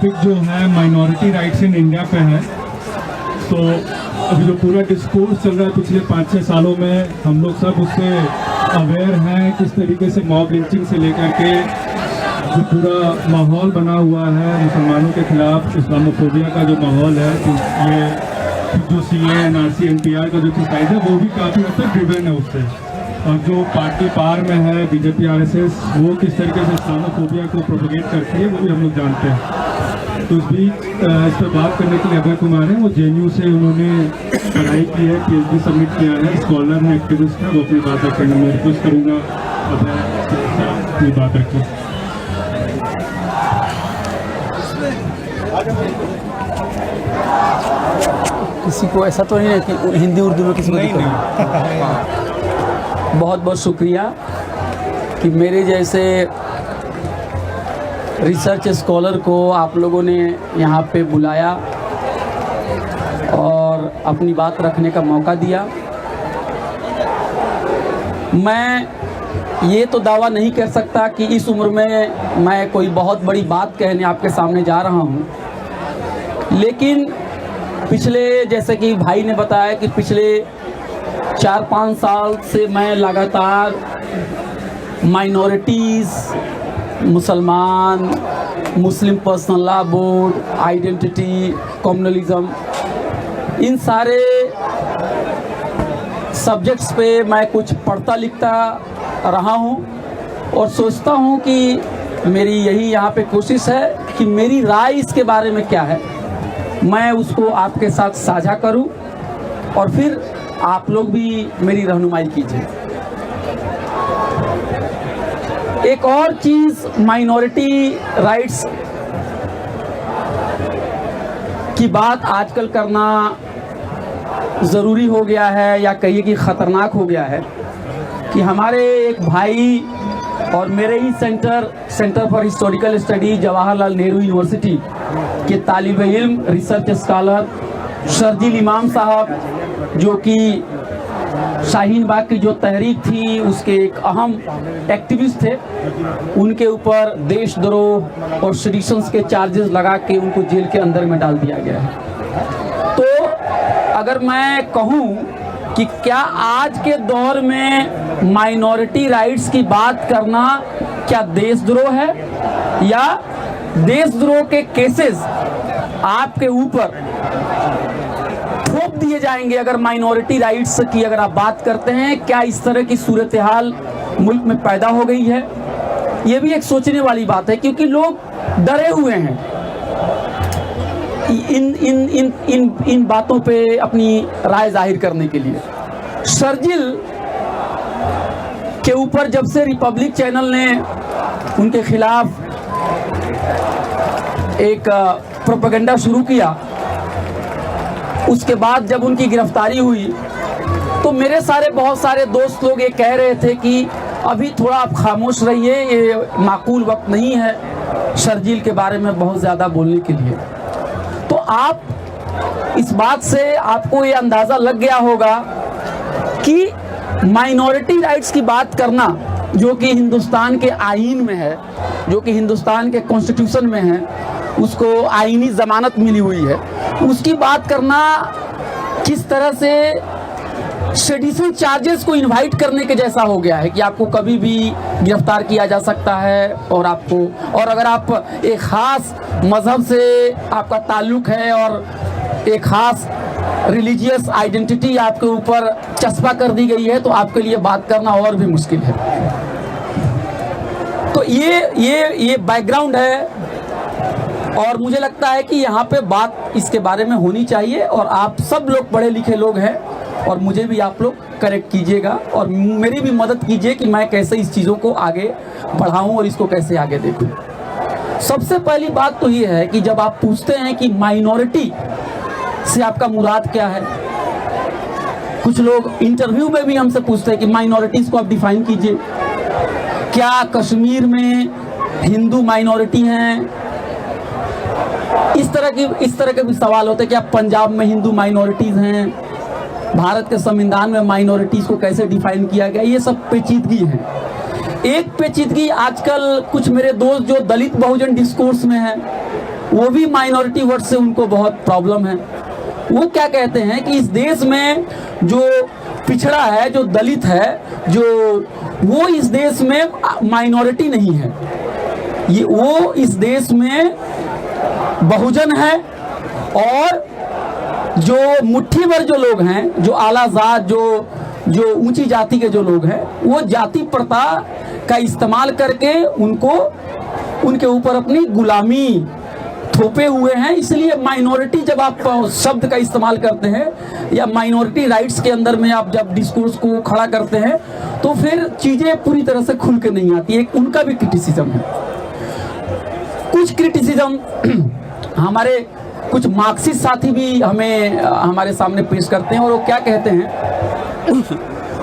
Topic जो है minority rights in India पे है। तो अभी जो पूरा डिस्कोर्स चल रहा है पिछले 5-6 सालों में, हम लोग सब उससे अवेयर हैं किस तरीके से मॉब लिंचिंग से लेकर के जो पूरा माहौल बना हुआ है मुसलमानों के खिलाफ, इस्लामोफोबिया का जो माहौल है, तो ये जो CAA NRC NPR का जो एक्सरसाइज है वो भी काफ़ी हद तक ड्रिवन है उससे। और जो पार्टी पार में है BJP RSS, वो किस तरीके से इस्लामोफोबिया को प्रोपेगेट करती है वो भी हम लोग जानते हैं। तो इस बीच इस पर बात करने के लिए अभय कुमार हैं, वो JNU से उन्होंने पढ़ाई की है, PhD सबमिट किया है, स्कॉलर है, एक्टिविस्ट है, वो अपनी बात रखेंगे। मैं रिक्वेस्ट करूँगा अभय अपनी बात रखें। किसी को ऐसा तो नहीं है कि हिंदी उर्दू में किसी को नहीं। बहुत बहुत शुक्रिया कि मेरे जैसे रिसर्च स्कॉलर को आप लोगों ने यहाँ पे बुलाया और अपनी बात रखने का मौका दिया। मैं ये तो दावा नहीं कर सकता कि इस उम्र में मैं कोई बहुत बड़ी बात कहने आपके सामने जा रहा हूँ, लेकिन पिछले, जैसे कि भाई ने बताया कि पिछले 4-5 साल से मैं लगातार माइनॉरिटीज़, मुसलमान, Muslim personal law board, identity, communalism, इन सारे सब्जेक्ट्स पे मैं कुछ पढ़ता लिखता रहा हूँ और सोचता हूँ कि मेरी यही यहाँ पे कोशिश है कि मेरी राय इसके बारे में क्या है, मैं उसको आपके साथ साझा करूं और फिर आप लोग भी मेरी रहनुमाई कीजिए। एक और चीज़, माइनॉरिटी राइट्स की बात आजकल करना ज़रूरी हो गया है या कहिए कि ख़तरनाक हो गया है कि हमारे एक भाई और मेरे ही centre for historical study Jawaharlal Nehru university के तालिब इल्म, रिसर्च स्कॉलर शर्जील इमाम साहब, जो कि शाहीन बाग की जो तहरीक थी उसके एक अहम एक्टिविस्ट थे, उनके ऊपर देशद्रोह और सेडिशंस के चार्जेस लगा के उनको जेल के अंदर में डाल दिया गया है। तो अगर मैं कहूँ कि क्या आज के दौर में माइनॉरिटी राइट्स की बात करना क्या देशद्रोह है, या देशद्रोह के केसेस आपके ऊपर थोप दिए जाएंगे अगर माइनॉरिटी राइट्स की अगर आप बात करते हैं? क्या इस तरह की सूरत हाल मुल्क में पैदा हो गई है? ये भी एक सोचने वाली बात है, क्योंकि लोग डरे हुए हैं इन बातों पे अपनी राय जाहिर करने के लिए। शर्जील के ऊपर जब से रिपब्लिक चैनल ने उनके खिलाफ एक प्रोपेगेंडा शुरू किया, उसके बाद जब उनकी गिरफ्तारी हुई तो मेरे बहुत सारे दोस्त लोग ये कह रहे थे कि अभी थोड़ा आप खामोश रहिए, ये माकूल वक्त नहीं है शर्जील के बारे में बहुत ज़्यादा बोलने के लिए। तो आप इस बात से आपको ये अंदाज़ा लग गया होगा कि माइनॉरिटी राइट्स की बात करना, जो कि हिंदुस्तान के आईन में है, जो कि हिंदुस्तान के कॉन्स्टिट्यूशन में है, उसको आईनी ज़मानत मिली हुई है, उसकी बात करना किस तरह से सेडिशन चार्जेस को इनवाइट करने के जैसा हो गया है कि आपको कभी भी गिरफ्तार किया जा सकता है और अगर आप एक ख़ास मज़हब से आपका ताल्लुक़ है और एक ख़ास रिलीजियस आइडेंटिटी आपके ऊपर चस्पा कर दी गई है तो आपके लिए बात करना और भी मुश्किल है। तो ये बैकग्राउंड है और मुझे लगता है कि यहाँ पे बात इसके बारे में होनी चाहिए और आप सब लोग पढ़े लिखे लोग हैं और मुझे भी आप लोग करेक्ट कीजिएगा और मेरी भी मदद कीजिए कि मैं कैसे इस चीज़ों को आगे बढ़ाऊँ और इसको कैसे आगे देखूँ। सबसे पहली बात तो ये है कि जब आप पूछते हैं कि माइनॉरिटी से आपका मुराद क्या है, कुछ लोग इंटरव्यू में भी हमसे पूछते हैं कि माइनॉरिटीज़ को आप डिफाइन कीजिए। क्या कश्मीर में हिंदू माइनॉरिटी हैं? इस तरह के भी सवाल होते हैं। क्या पंजाब में हिंदू माइनॉरिटीज़ हैं? भारत के संविधान में माइनॉरिटीज़ को कैसे डिफाइन किया गया? ये सब पेचीदगी है। एक पेचीदगी आजकल कुछ मेरे दोस्त जो दलित बहुजन डिस्कोर्स में हैं वो भी माइनॉरिटी वर्ड से उनको बहुत प्रॉब्लम है। वो क्या कहते हैं कि इस देश में जो पिछड़ा है, जो दलित है, वो इस देश में माइनॉरिटी नहीं है, वो इस देश में बहुजन है। और जो मुट्ठी भर जो लोग हैं, जो आला जात, जो ऊंची जाति के जो लोग हैं, वो जाति प्रथा का इस्तेमाल करके उनके ऊपर अपनी गुलामी थोपे हुए हैं। इसलिए माइनॉरिटी जब आप शब्द का इस्तेमाल करते हैं या माइनॉरिटी राइट्स के अंदर में आप जब डिस्कोर्स को खड़ा करते हैं तो फिर चीजें पूरी तरह से खुल के नहीं आती। एक उनका भी क्रिटिसिज्म है। कुछ क्रिटिसिज्म हमारे कुछ मार्क्सिस्ट साथी भी हमारे सामने पेश करते हैं और वो क्या कहते हैं,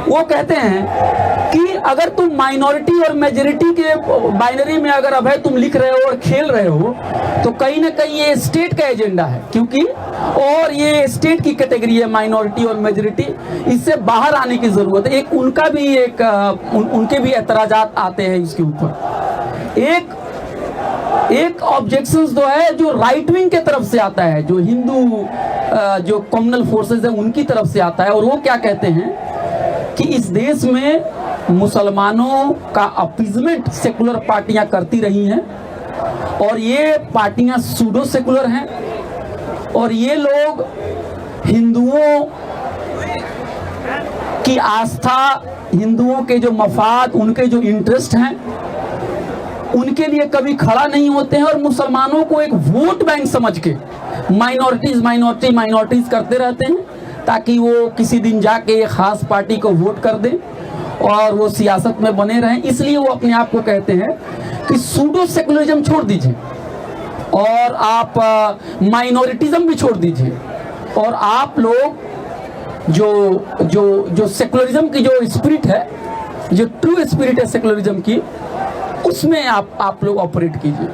वो कहते हैं कि अगर तुम माइनॉरिटी और मेजॉरिटी के बाइनरी में अगर अभय तुम लिख रहे हो और खेल रहे हो तो कहीं ना कहीं ये स्टेट का एजेंडा है, क्योंकि और ये स्टेट की कैटेगरी है माइनॉरिटी और मेजॉरिटी, इससे बाहर आने की जरूरत है। एक उनका भी उनके भी एतराजात आते हैं इसके ऊपर। एक ऑब्जेक्शंस तो है जो राइट विंग के तरफ से आता है, जो हिंदू जो कम्युनल फोर्सेस है उनकी तरफ से आता है। और वो क्या कहते हैं कि इस देश में मुसलमानों का अपीजमेंट सेकुलर पार्टियां करती रही हैं और ये पार्टियां सूडो सेकुलर हैं और ये लोग हिंदुओं की आस्था, हिंदुओं के जो मफाद, उनके जो इंटरेस्ट हैं उनके लिए कभी खड़ा नहीं होते हैं और मुसलमानों को एक वोट बैंक समझ के माइनॉरिटीज करते रहते हैं ताकि वो किसी दिन जाके एक खास पार्टी को वोट कर दें और वो सियासत में बने रहें। इसलिए वो अपने आप को कहते हैं कि सूडो सेकुलरिज्म छोड़ दीजिए और आप माइनॉरिटिज्म भी छोड़ दीजिए और आप लोग जो सेकुलरिज्म की जो स्पिरिट है, जो ट्रू स्पिरिट है सेकुलरिज्म की, उसमें आप लोग ऑपरेट कीजिए।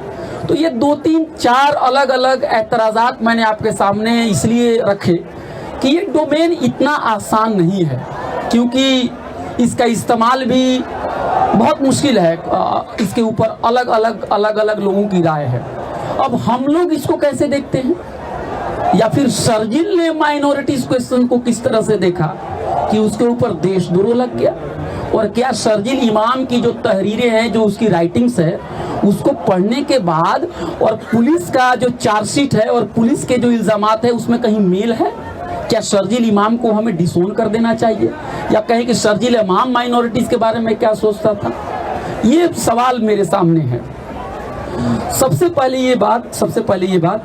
तो ये 2, 3, 4 अलग अलग एतराज़ात मैंने आपके सामने इसलिए रखे कि ये डोमेन इतना आसान नहीं है, क्योंकि इसका इस्तेमाल भी बहुत मुश्किल है। इसके ऊपर अलग अलग लोगों की राय है। अब हम लोग इसको कैसे देखते हैं, या फिर शर्जिल ने माइनॉरिटीज क्वेश्चन को किस तरह से देखा कि उसके ऊपर देशद्रोह लग गया। और क्या शर्जिल इमाम की जो तहरीरें हैं, जो उसकी राइटिंग्स है, उसको पढ़ने के बाद और पुलिस का जो चार्जशीट है और पुलिस के जो इल्जामात है उसमें कहीं मेल है? क्या शर्जिल इमाम को हमें डिसोन कर देना चाहिए, या कहें कि शर्जिल इमाम माइनॉरिटीज के बारे में क्या सोचता था? ये सवाल मेरे सामने है। सबसे पहले ये बात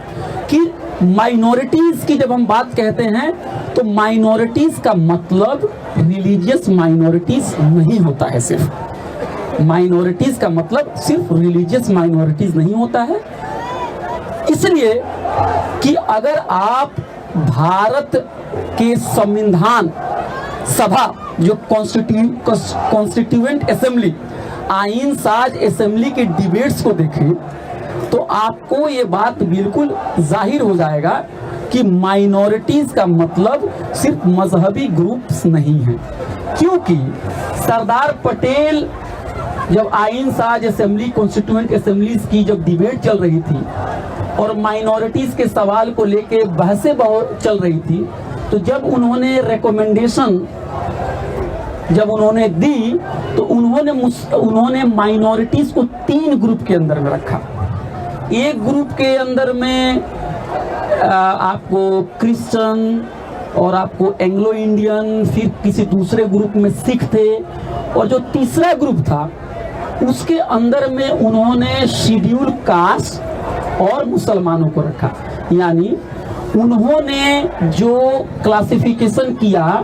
कि माइनॉरिटीज की जब हम बात कहते हैं तो माइनॉरिटीज का मतलब रिलीजियस माइनॉरिटीज नहीं होता है। सिर्फ माइनॉरिटीज का मतलब सिर्फ रिलीजियस माइनॉरिटीज नहीं होता है। इसलिए कि अगर आप भारत के संविधान सभा, जो कॉन्स्टिट्यूएंट असेंबली, आईन साज असेंबली के डिबेट्स को देखें तो आपको ये बात बिल्कुल जाहिर हो जाएगा कि माइनॉरिटीज का मतलब सिर्फ मजहबी ग्रुप्स नहीं है। क्योंकि सरदार पटेल जब आईन साज असेंबली, कॉन्स्टिट्यूएंट असेंबलीज की जब डिबेट चल रही थी और माइनॉरिटीज के सवाल को लेके बहसें बहुत चल रही थी, तो जब उन्होंने रिकमेंडेशन दी तो उन्होंने माइनॉरिटीज को 3 ग्रुप के अंदर में रखा। एक ग्रुप के अंदर में आपको क्रिश्चियन और आपको एंग्लो इंडियन, फिर किसी दूसरे ग्रुप में सिख थे, और जो तीसरा ग्रुप था उसके अंदर में उन्होंने शेड्यूल कास्ट और मुसलमानों को रखा। यानी उन्होंने जो क्लासिफिकेशन किया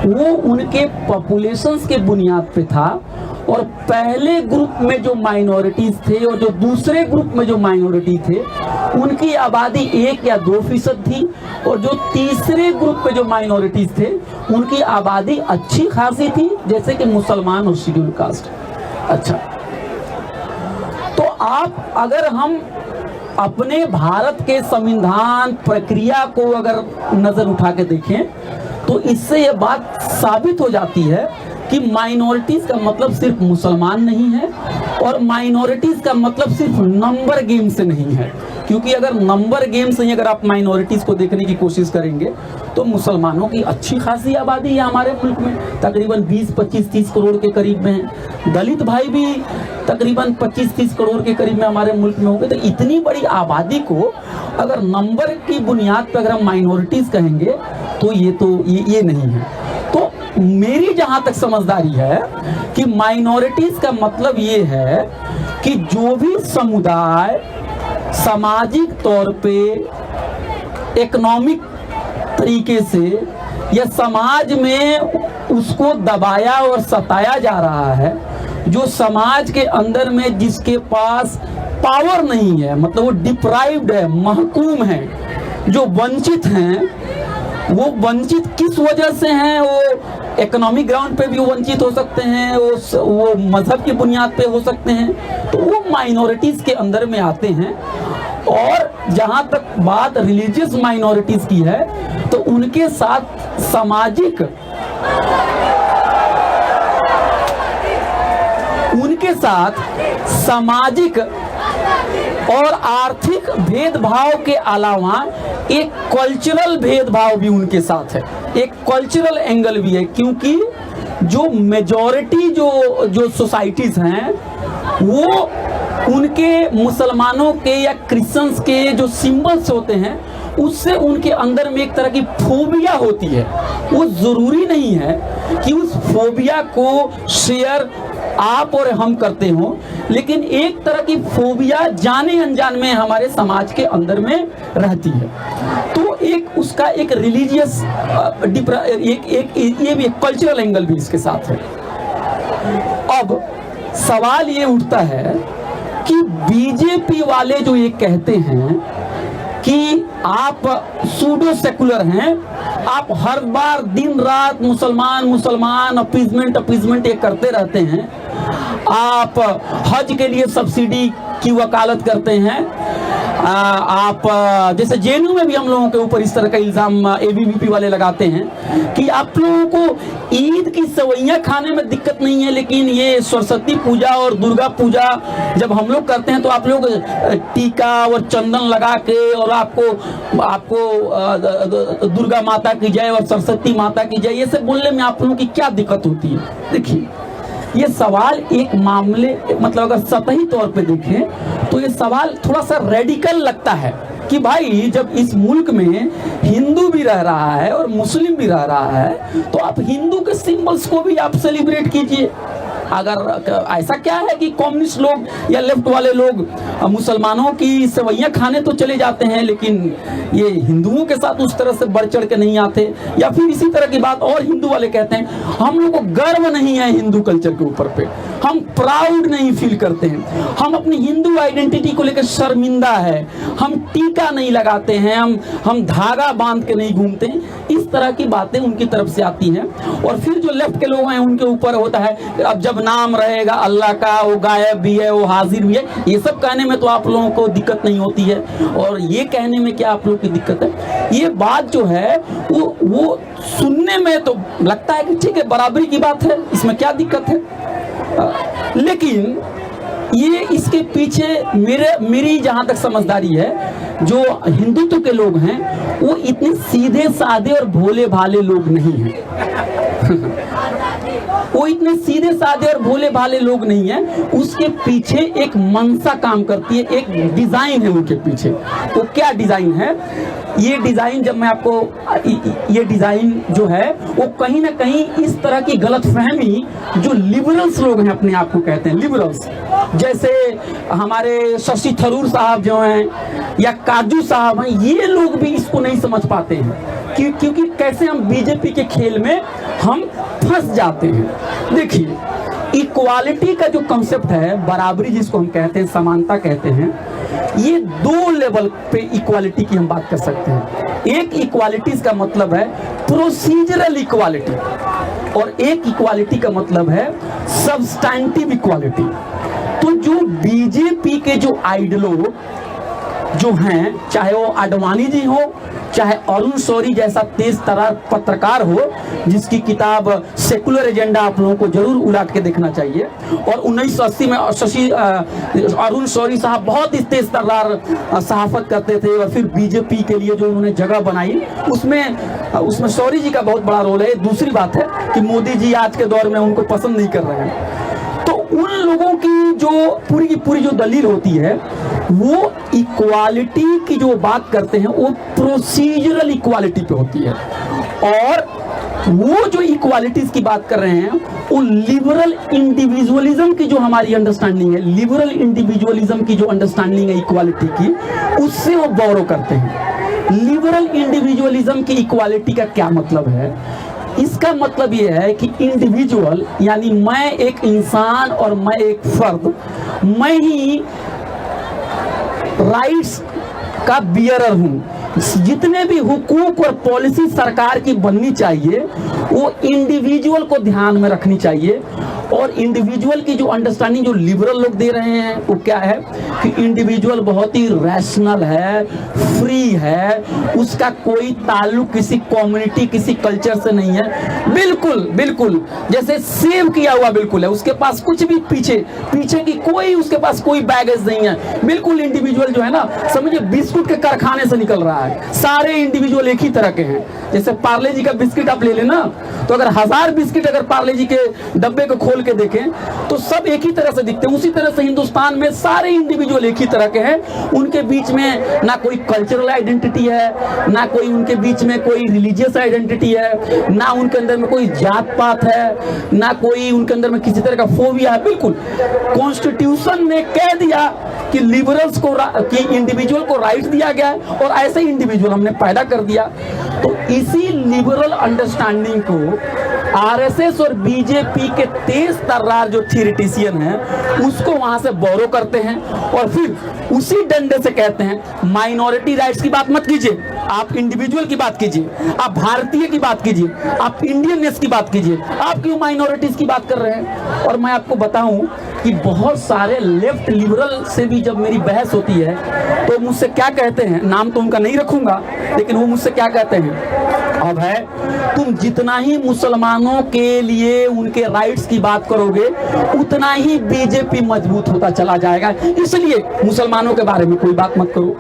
वो उनके पॉपुलेशंस के बुनियाद पे था, और पहले ग्रुप में जो माइनॉरिटीज थे और जो दूसरे ग्रुप में जो माइनॉरिटी थे उनकी आबादी 1 या 2% थी, और जो तीसरे ग्रुप में जो माइनॉरिटीज थे उनकी आबादी अच्छी खासी थी, जैसे कि मुसलमान और शेड्यूल कास्ट। अच्छा, तो अगर हम अपने भारत के संविधान प्रक्रिया को अगर नजर उठा के देखें तो इससे यह बात साबित हो जाती है कि माइनॉरिटीज का मतलब सिर्फ मुसलमान नहीं है, और माइनॉरिटीज का मतलब सिर्फ नंबर गेम से नहीं है। क्योंकि अगर नंबर गेम से ही अगर आप माइनॉरिटीज़ को देखने की कोशिश करेंगे तो मुसलमानों की अच्छी खासी आबादी है हमारे मुल्क में, तकरीबन 20, 25, 30 करोड़ के करीब में है। दलित भाई भी तकरीबन 25, 30 करोड़ के करीब में हमारे मुल्क में होंगे। तो इतनी बड़ी आबादी को अगर नंबर की बुनियाद पर अगर हम माइनॉरिटीज़ कहेंगे तो ये नहीं है। तो मेरी जहाँ तक समझदारी है कि माइनॉरिटीज़ का मतलब ये है कि जो भी समुदाय सामाजिक तौर पे, इकोनॉमिक तरीके से या समाज में उसको दबाया और सताया जा रहा है, जो समाज के अंदर में जिसके पास पावर नहीं है, मतलब वो डिप्राइव्ड है, महकूम है, जो वंचित हैं, वो वंचित किस वजह से हैं? वो इकोनॉमिक ग्राउंड पे भी वंचित हो सकते हैं, वो मजहब की बुनियाद पे हो सकते हैं, तो वो माइनॉरिटीज़ के अंदर में आते हैं। और जहाँ तक बात रिलीजियस माइनॉरिटीज़ की है तो उनके साथ सामाजिक और आर्थिक भेदभाव के अलावा एक कल्चरल भेदभाव भी उनके साथ है, एक कल्चरल एंगल भी है। क्योंकि जो मेजॉरिटी जो सोसाइटीज हैं वो उनके मुसलमानों के या क्रिश्चियंस के जो सिंबल्स होते हैं उससे उनके अंदर में एक तरह की फोबिया होती है। वो ज़रूरी नहीं है कि उस फोबिया को शेयर आप और हम करते हो, लेकिन एक तरह की फोबिया जाने अनजान में हमारे समाज के अंदर में रहती है। तो एक उसका एक रिलीजियस ये भी एक कल्चरल एंगल भी इसके साथ है। अब सवाल ये उठता है कि बीजेपी वाले जो ये कहते हैं कि आप सूडो सेकुलर हैं, आप हर बार दिन रात मुसलमान अपीजमेंट ये करते रहते हैं, आप हज के लिए सब्सिडी की वकालत करते हैं, आप जैसे जेएनयू में भी हम लोगों के ऊपर इस तरह का इल्ज़ाम एबीवीपी वाले लगाते हैं कि आप लोगों को ईद की सेवइयाँ खाने में दिक्कत नहीं है, लेकिन ये सरस्वती पूजा और दुर्गा पूजा जब हम लोग करते हैं तो आप लोग टीका और चंदन लगा के और आपको दुर्गा माता की जय और सरस्वती माता की जय ये सब बोलने में आप लोगों की क्या दिक्कत होती है। देखिए, ये सवाल एक मामले मतलब अगर सतही तौर पे देखें तो ये सवाल थोड़ा सा रेडिकल लगता है कि भाई जब इस मुल्क में हिंदू भी रह रहा है और मुस्लिम भी रह रहा है तो आप हिंदू के सिंबल्स को भी आप सेलिब्रेट कीजिए। अगर ऐसा क्या है कि कम्युनिस्ट लोग या लेफ्ट वाले लोग मुसलमानों की सेवइयाँ खाने तो चले जाते हैं लेकिन ये हिंदुओं के साथ उस तरह से बढ़ चढ़ के नहीं आते। या फिर इसी तरह की बात और हिंदू वाले कहते हैं हम लोग को गर्व नहीं है हिंदू कल्चर के ऊपर पे, हम प्राउड नहीं फील करते हैं, हम अपनी हिंदू आइडेंटिटी को लेकर शर्मिंदा है, हम टीका नहीं लगाते हैं, हम धागा बांध के नहीं घूमते हैं। इस तरह की बातें उनकी तरफ से आती हैं। और फिर जो लेफ्ट के लोग हैं उनके ऊपर होता है अब जब नाम रहेगा अल्लाह का वो गायब भी है वो हाजिर भी है, ये सब कहने में तो आप लोगों को दिक्कत नहीं होती है और ये कहने में क्या आप लोगों की दिक्कत है। ये बात जो है वो सुनने में तो लगता है कि ठीक है बराबरी की बात है, इसमें क्या दिक्कत है। लेकिन ये इसके पीछे मेरी जहाँ तक समझदारी है जो हिंदुत्व के लोग हैं वो इतने सीधे साधे और भोले भाले लोग नहीं हैं वो इतने सीधे साधे और भोले भाले लोग नहीं हैं। उसके पीछे एक मनसा काम करती है, एक डिजाइन है उनके पीछे। वो क्या डिजाइन है? ये डिजाइन जब मैं आपको ये डिजाइन जो है वो कहीं ना कहीं इस तरह की गलतफहमी जो लिबरल्स लोग हैं अपने आप को कहते हैं लिबरल्स, जैसे हमारे शशि थरूर साहब जो हैं या काजू साहब हैं, ये लोग भी इसको नहीं समझ पाते हैं क्योंकि कैसे हम बीजेपी के खेल में हम फंस जाते हैं। देखिए, इक्वालिटी का जो कंसेप्ट है, बराबरी जिसको हम कहते हैं, समानता कहते हैं, ये दो लेवल पे इक्वालिटी की हम बात कर सकते हैं। एक इक्वालिटी का मतलब है प्रोसीजरल इक्वालिटी और एक इक्वालिटी का मतलब है सब्सटैंटिव इक्वालिटी। तो जो बीजेपी के जो आइडलो जो हैं, चाहे वो आडवाणी जी हो चाहे अरुण शौरी जैसा तेज तर्रार पत्रकार हो जिसकी किताब सेकुलर एजेंडा आप लोगों को जरूर उलाट के देखना चाहिए। और 1980 में अरुण शौरी साहब बहुत ही तेज तर्रार सहाफत करते थे और फिर बीजेपी के लिए जो उन्होंने जगह बनाई उसमें शौरी जी का बहुत बड़ा रोल है। दूसरी बात है कि मोदी जी आज के दौर में उनको पसंद नहीं कर रहे हैं। तो उन लोगों की जो पूरी की पूरी जो दलील होती है वो इक्वालिटी की जो बात करते हैं वो प्रोसीजरल इक्वालिटी पे होती है, और वो जो इक्वालिटीज की बात कर रहे हैं वो लिबरल इंडिविजुअलिज्म की जो हमारी अंडरस्टैंडिंग है, लिबरल इंडिविजुअलिज्म की जो अंडरस्टैंडिंग है इक्वालिटी की, उससे वो बोरो करते हैं। लिबरल इंडिविजुअलिज्म की इक्वालिटी का क्या मतलब है? इसका मतलब यह है कि इंडिविजुअल यानी मैं एक इंसान और मैं एक फर्द, मैं ही राइट्स का बियरर हूं। जितने भी हुकूक और पॉलिसी सरकार की बननी चाहिए वो इंडिविजुअल को ध्यान में रखनी चाहिए। और इंडिविजुअल की जो अंडरस्टैंडिंग जो लिबरल लोग दे रहे हैं वो क्या है कि इंडिविजुअल बहुत ही रैशनल है, फ्री है, उसका कोई ताल्लुक किसी कम्युनिटी किसी कल्चर से नहीं है। बिल्कुल बिल्कुल जैसे सेव किया हुआ बिल्कुल है, उसके पास कुछ भी पीछे की कोई उसके पास कोई बैगेज नहीं है। बिल्कुल इंडिविजुअल जो है ना, समझिए बिस्कुट के कारखाने से निकल रहा है। सारे इंडिविजुअल एक ही तरह के हैं। जैसे पार्ले जी का बिस्किट आप ले लेना, तो अगर 1000 बिस्किट अगर पार्ले जी के डब्बे को खोल के देखें तो सब एक ही तरह से दिखते हैं। उसी तरह से हिंदुस्तान में सारे इंडिविजुअल एक ही तरह के हैं। उनके बीच में ना कोई कल्चरल आइडेंटिटी है, ना कोई उनके बीच में कोई रिलीजियस आइडेंटिटी है, ना उनके अंदर में कोई जात पात है, ना कोई उनके अंदर में किसी तरह का फोबिया है। बिल्कुल कॉन्स्टिट्यूशन ने कह दिया कि लिबरल्स को कि इंडिविजुअल को राइट दिया गया है और ऐसे ही इंडिविजुअल हमने पैदा कर दिया। तो इसी लिबरल अंडरस्टैंडिंग को आरएसएस और बीजेपी के तेज तर्रार जो थियरिटिशियन हैं उसको वहां से बोरो करते हैं और फिर उसी डंडे से कहते हैं माइनॉरिटी राइट्स की बात मत कीजिए, आप इंडिविजुअल की बात कीजिए, आप भारतीय की बात कीजिए, आप इंडियननेस की बात कीजिए, आप क्यों माइनॉरिटीज की बात कर रहे हैं। और मैं आपको बताऊं कि बहुत सारे लेफ्ट लिबरल से भी जब मेरी बहस होती है तो मुझसे क्या कहते हैं, नाम तो उनका नहीं रखूंगा, लेकिन वो मुझसे क्या कहते हैं, अब है तुम जितना ही मुसलमानों के लिए उनके राइट्स की बात करोगे उतना ही बीजेपी मजबूत होता चला जाएगा, इसलिए मुसलमानों के बारे में कोई बात मत करो।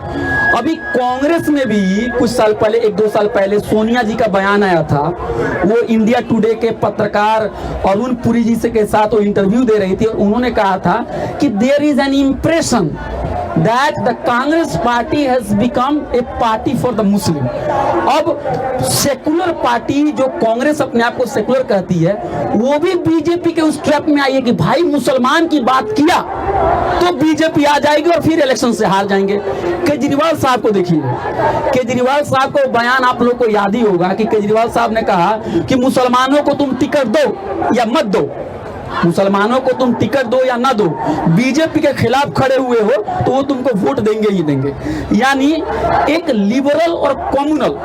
अभी कांग्रेस में भी कुछ साल पहले 1-2 साल पहले सोनिया जी का बयान आया था। वो इंडिया टुडे के पत्रकार अरुण पुरी जी से के साथ वो इंटरव्यू दे रही थी और उन्होंने कहा था कि there is an impression that the Congress party has become a party for the Muslim। अब सेकुलर पार्टी जो कांग्रेस अपने आप को सेकुलर कहती है वो भी बीजेपी के उस ट्रैप में आई है कि भाई मुसलमान की बात किया तो बीजेपी आ जाएगी और फिर इलेक्शन से हार जाएंगे। केजरीवाल साहब को देखिए, केजरीवाल साहब को बयान आप लोग को याद ही होगा कि केजरीवाल साहब ने कहा कि मुसलमानों को तुम टिकट दो या मत दो, मुसलमानों को तुम टिकट दो या ना दो, बीजेपी के खिलाफ खड़े हुए हो तो वो तुमको वोट देंगे ही देंगे। यानी एक लिबरल और कम्युनल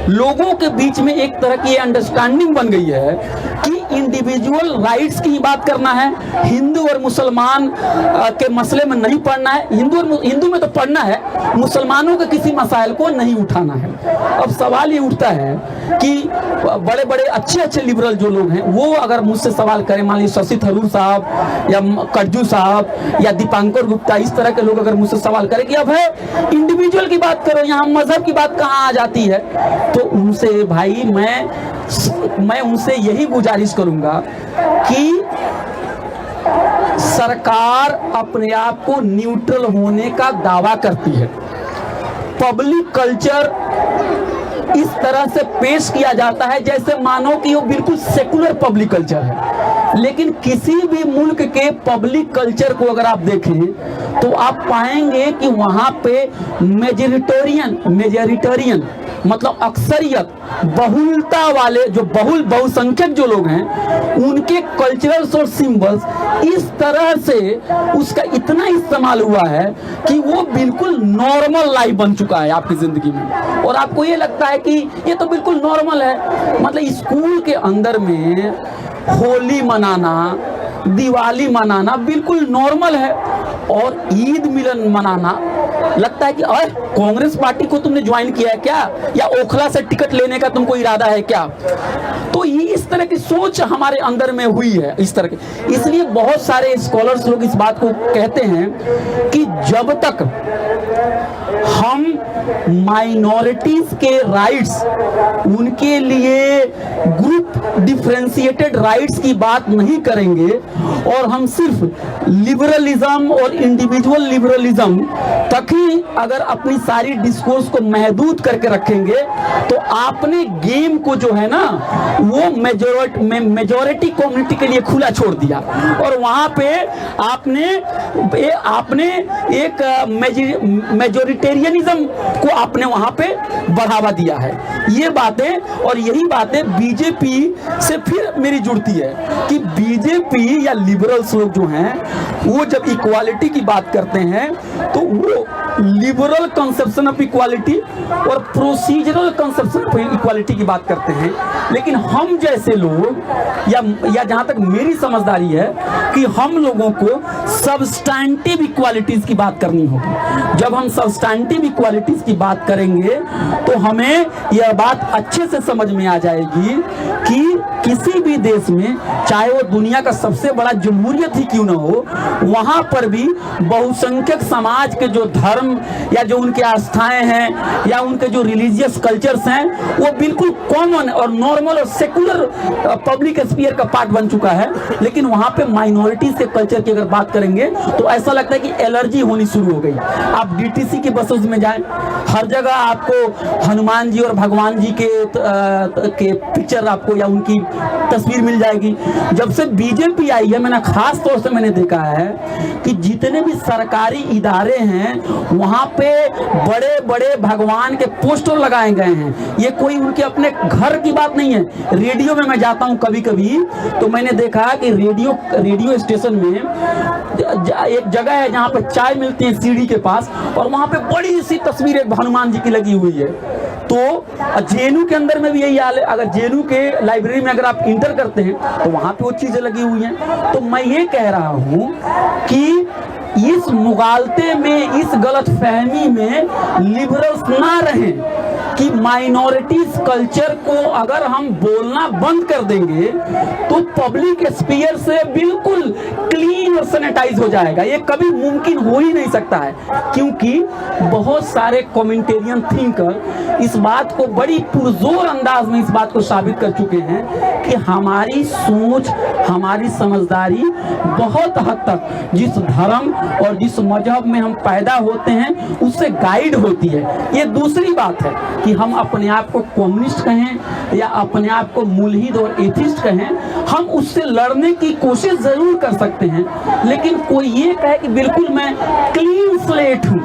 लोगों के बीच में एक तरह की अंडरस्टैंडिंग बन गई है कि इंडिविजुअल राइट्स की बात करना है, हिंदू और मुसलमान के मसले में नहीं पढ़ना है, हिंदू में तो पढ़ना है, मुसलमानों के किसी मसाइल को नहीं उठाना है। अब सवाल ये उठता है कि बड़े बड़े अच्छे लिबरल जो लोग हैं वो अगर मुझसे सवाल करें, मान लीजिए शशि थरूर साहब या कटजू साहब या दीपांकर गुप्ता, इस तरह के लोग अगर मुझसे सवाल करें कि अब है इंडिविजुअल की बात करो, यहाँ मजहब की बात कहाँ आ जाती है, तो उनसे भाई मैं उनसे यही गुजारिश करूंगा कि सरकार अपने आप को न्यूट्रल होने का दावा करती है, पब्लिक कल्चर इस तरह से पेश किया जाता है जैसे मानो कि वो बिल्कुल सेकुलर पब्लिक कल्चर है। लेकिन किसी भी मुल्क के पब्लिक कल्चर को अगर आप देखें तो आप पाएंगे कि वहां पे मेजॉरिटेरियन मतलब अक्सरियत, बहुलता वाले जो बहुसंख्यक जो लोग हैं उनके कल्चरल्स और सिंबल्स इस तरह से उसका इतना इस्तेमाल हुआ है कि वो बिल्कुल नॉर्मल लाइफ बन चुका है आपकी जिंदगी में, और आपको ये लगता है कि ये तो बिल्कुल नॉर्मल है। मतलब स्कूल के अंदर में होली मनाना, दिवाली मनाना बिल्कुल नॉर्मल है, और ईद मिलन मनाना लगता है कि अरे कांग्रेस पार्टी को तुमने ज्वाइन किया है क्या, या ओखला से टिकट लेने का तुमको इरादा है क्या। तो ये इस तरह की सोच हमारे अंदर में हुई है, इस तरह की। इसलिए बहुत सारे स्कॉलर्स लोग इस बात को कहते हैं कि जब तक हम माइनॉरिटीज के राइट्स, उनके लिए ग्रुप डिफरेंशिएटेड राइट्स की बात नहीं करेंगे और हम सिर्फ लिबरलिज्म और इंडिविजुअल लिबरलिज्म तक ही अगर अपनी सारी डिस्कोर्स को महदूद करके रखेंगे, तो आपने गेम को जो है ना वो मेजॉरिटी कम्युनिटी के लिए खुला छोड़ दिया और वहां पे आपने एक मेजोरिटेरियनिज्म को आपने वहां पे बढ़ावा दिया है। ये बातें और यही बातें बीजेपी से फिर मेरी जुड़ती है कि बीजेपी या लिबरल्स लोग जो हैं वो जब इक्वालिटी की बात करते हैं तो वो लिबरल कंसेप्शन ऑफ इक्वालिटी और प्रोसीजरल कंसेप्शन ऑफ इक्वालिटी की बात करते हैं। लेकिन हम जैसे लोग या जहां तक मेरी समझदारी है कि हम लोगों को सब्सटैंटिव इक्वालिटीज की बात करनी होगी। जब हम सब्सटैंटिव इक्वालिटीज की बात करेंगे तो हमें यह बात अच्छे से समझ में आ जाएगी कि किसी भी देश में, चाहे वो दुनिया का सबसे बड़ा जमहूरियत ही क्यों ना हो, वहां पर भी बहुसंख्यक समाज के जो धर्म या जो उनके आस्थाएं हैं या उनके जो रिलीजियस कल्चर्स हैं वो बिल्कुल कॉमन और नॉर्मल और सेकुलर पब्लिक स्फीयर का पार्ट बन चुका है। लेकिन वहां पे माइनॉरिटीज के कल्चर की अगर बात करेंगे तो ऐसा लगता है कि एलर्जी होनी शुरू हो गई। आप डीटीसी की बसेस में जाएं, हर जगह आपको हनुमान जी और भगवान जी के पिक्चर आपको या उनकी तस्वीर मिल जाएगी। जब से बीजेपी आई है मैंने खास तौर से मैंने देखा है कि जितने भी सरकारी इदारे हैं वहां पे बड़े बड़े भगवान के पोस्टर लगाए गए हैं। ये कोई उनके अपने घर की बात नहीं है। रेडियो में मैं जाता हूं कभी कभी तो मैंने देखा कि रेडियो स्टेशन में एक जगह है जहां पे चाय मिलती है सीढ़ी के पास, और वहां पे बड़ी सी तस्वीर एक हनुमान जी की लगी हुई है। तो जेएनयू के अंदर में भी यही हाल है। अगर जेएनयू के लाइब्रेरी में अगर आप इंटर करते हैं तो वहां पे वो चीजें लगी हुई हैं। तो मैं ये कह रहा हूं कि इस मुगालते में, इस गलतफहमी में लिबरल्स ना रहें कि माइनॉरिटीज कल्चर को अगर हम बोलना बंद कर देंगे तो पब्लिक स्फीयर से बिल्कुल क्लीन और सैनिटाइज हो जाएगा। ये कभी मुमकिन हो ही नहीं सकता है, क्योंकि बहुत सारे कमेंटेरियन थिंकर इस बात को बड़ी पुरजोर अंदाज में इस बात को साबित कर चुके हैं कि हमारी सोच, हमारी समझदारी बहुत हद तक जिस धर्म और जिस मजहब में हम पैदा होते हैं उससे गाइड होती है। ये दूसरी बात है कि हम अपने आप को कम्युनिस्ट कहें या अपने आप को मुल्हिद और एथिस्ट कहें, हम उससे लड़ने की कोशिश जरूर कर सकते हैं। लेकिन कोई ये कहे कि बिल्कुल मैं क्लीन स्लेट हूँ,